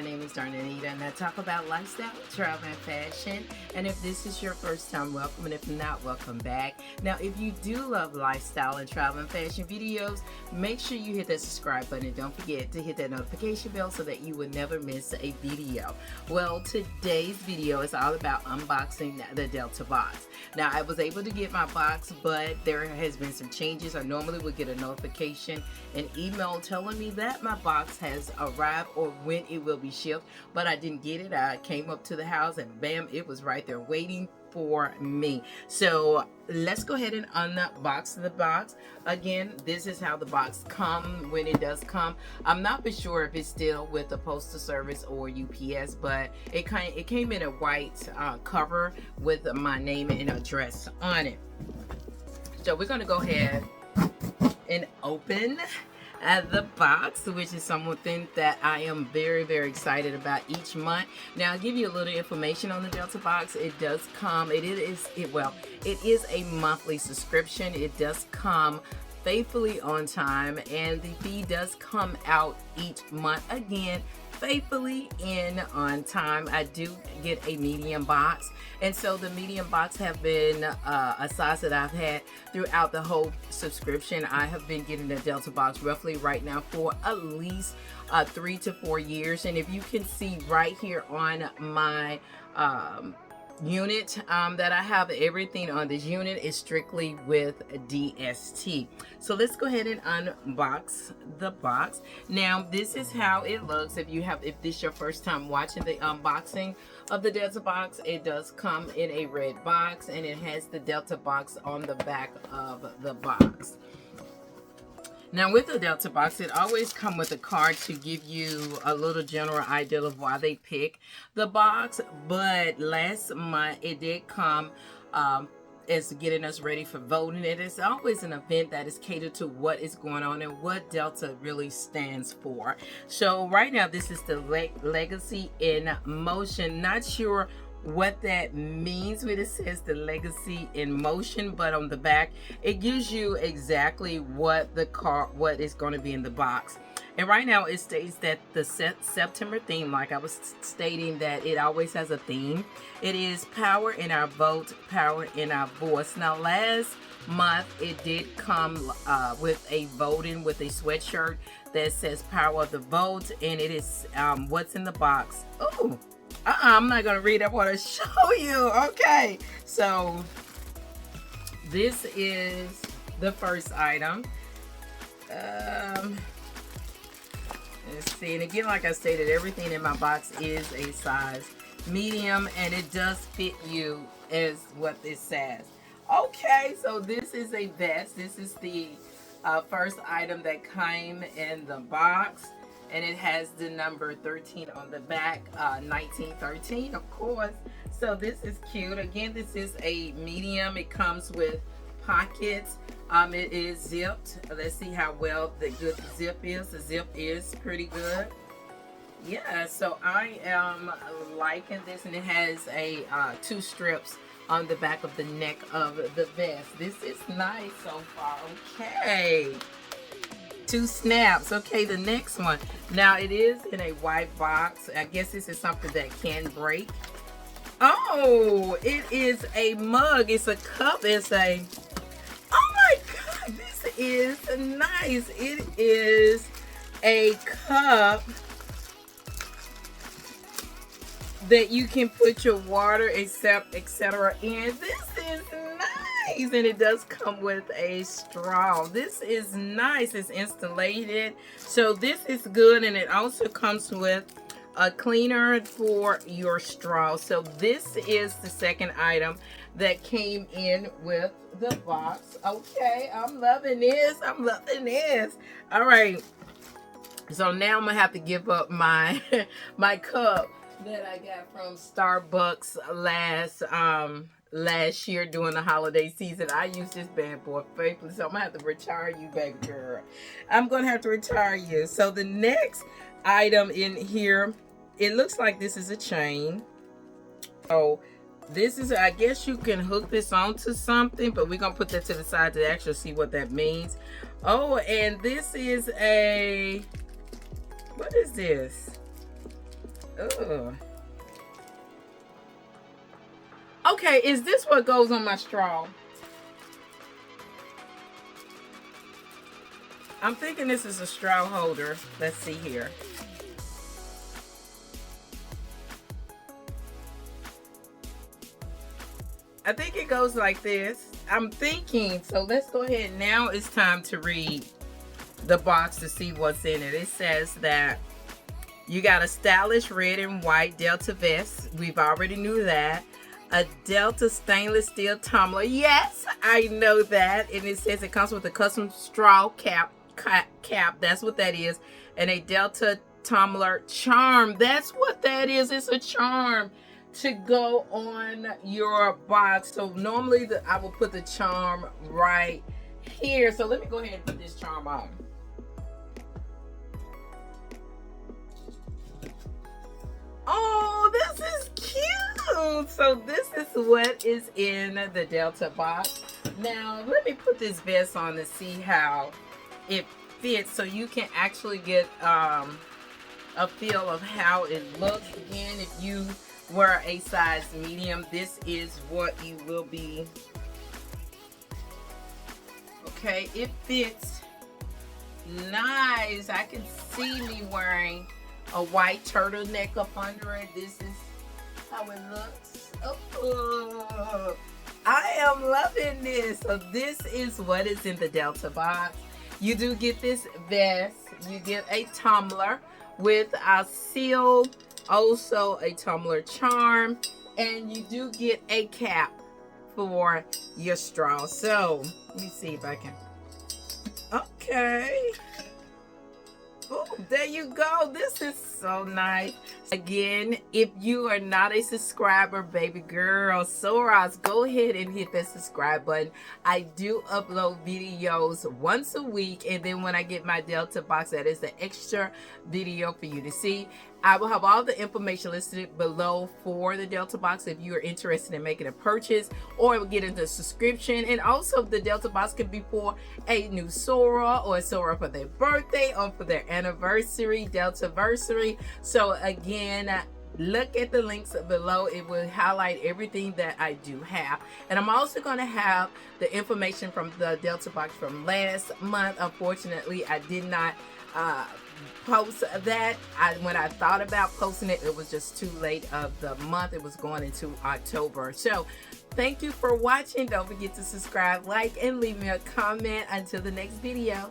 my name is Darlingranita, and I talk about lifestyle, travel, and fashion. And if this is your first time, welcome, and if not, welcome back. Now, if you do love lifestyle and travel and fashion videos, make sure you hit that subscribe button, and don't forget to hit that notification bell so that you will never miss a video. Well, today's video is all about unboxing the Delta box. Now, I was able to get my box, but there has been some changes. I normally would get a notification, an email telling me that my box has arrived or when it will be shipped, but I didn't get it. I came up to the house and bam, it was right there waiting for me. So let's go ahead and unbox the box. Again, this is how the box comes when it does come. I'm not for sure if it's still with the postal service or UPS, but it came in a white cover with my name and address on it. So we're going to go ahead and open the box, which is something that I am very, very excited about each month. Now, I'll give you a little information on the Delta box. It does come, it is a monthly subscription. It does come faithfully on time, and the fee does come out each month, again faithfully in on time. I do get a medium box, and so the medium box have been a size that I've had throughout the whole subscription. I have been getting the Delta box roughly right now for at least 3 to 4 years, and if you can see right here on my unit that I have, everything on this unit is strictly with DST. So let's go ahead and unbox the box. Now, this is how it looks. If this is your first time watching the unboxing of the Delta box, it does come in a red box, and it has the Delta box on the back of the box. Now, with the Delta box, it always comes with a card to give you a little general idea of why they pick the box. But last month, it did come as getting us ready for voting. It is always an event that is catered to what is going on and what Delta really stands for. So right now, this is the Legacy in Motion. Not sure what that means when it says the Legacy in Motion, but on the back it gives you exactly what is going to be in the box. And right now it states that the September theme, like I was stating, that it always has a theme. It is power in our vote, power in our voice. Now, last month it did come with a voting with a sweatshirt that says power of the vote, and it is what's in the box. Oh, I'm not going to read. I want to show you. Okay, so this is the first item. Let's see. And again, like I stated, everything in my box is a size medium, and it does fit you as what this says. Okay, so this is a vest. This is the first item that came in the box. And it has the number 13 on the back, 1913, of course. So this is cute. Again, this is a medium. It comes with pockets. It is zipped. Let's see how well the good zip is. The zip is pretty good. Yeah, so I am liking this, and it has a 2 strips on the back of the neck of the vest. This is nice so far. Okay. 2 snaps. Okay, the next one. Now, it is in a white box. I guess this is something that can break. Oh, it is a mug. It's a cup. It's a... Oh my God, this is nice. It is a cup that you can put your water, etc. in. This is nice, and it does come with a straw. This is nice. It's insulated, so this is good, and it also comes with a cleaner for your straw. So this is the second item that came in with the box. Okay, I'm loving this. I'm loving this. All right, so now I'm gonna have to give up my my cup that I got from Starbucks last year during the holiday season. I used this bad boy faithfully, so I'm gonna have to retire you, baby girl. I'm gonna have to retire you. So the next item in here, it looks like this is a chain. So this is, I guess you can hook this onto something, but we're gonna put that to the side to actually see what that means. Oh, and this is a, what is this? Ugh. Okay, is this what goes on my straw? I'm thinking this is a straw holder. Let's see here. I think it goes like this. I'm thinking, so let's go ahead. Now it's time to read the box to see what's in it. It says that you got a stylish red and white Delta vest. We've already knew that. A Delta stainless steel tumbler. Yes, I know that. And it says it comes with a custom straw cap. That's what that is. And a Delta tumbler charm. That's what that is. It's a charm to go on your box. So normally I will put the charm right here. So let me go ahead and put this charm on. Oh, this is cute. So this is what is in the Delta box. Now let me put this vest on to see how it fits, so you can actually get a feel of how it looks. Again, if you wear a size medium, this is what you will be. Okay, it fits nice. I can see me wearing a white turtleneck up under it. This is how it looks. Oh, I am loving this. So this is what is in the Delta box. You do get this vest. You get a tumbler with a seal, also a tumbler charm, and you do get a cap for your straw. So let me see if I can. Okay. Oh, there you go. This is so nice. Again, if you are not a subscriber, baby girl, Soros, go ahead and hit that subscribe button. I do upload videos once a week, and then when I get my Delta box, that is the extra video for you to see. I will have all the information listed below for the Delta box if you are interested in making a purchase or get into a subscription. And also the Delta box can be for a new Sora or a Sora for their birthday or for their anniversary, Deltaversary. So again, look at the links below. It will highlight everything that I do have. And I'm also going to have the information from the Delta box from last month. Unfortunately, I did not post that. When I thought about posting it, it was just too late of the month. It was going into October. So thank you for watching. Don't forget to subscribe, like, and leave me a comment. Until the next video.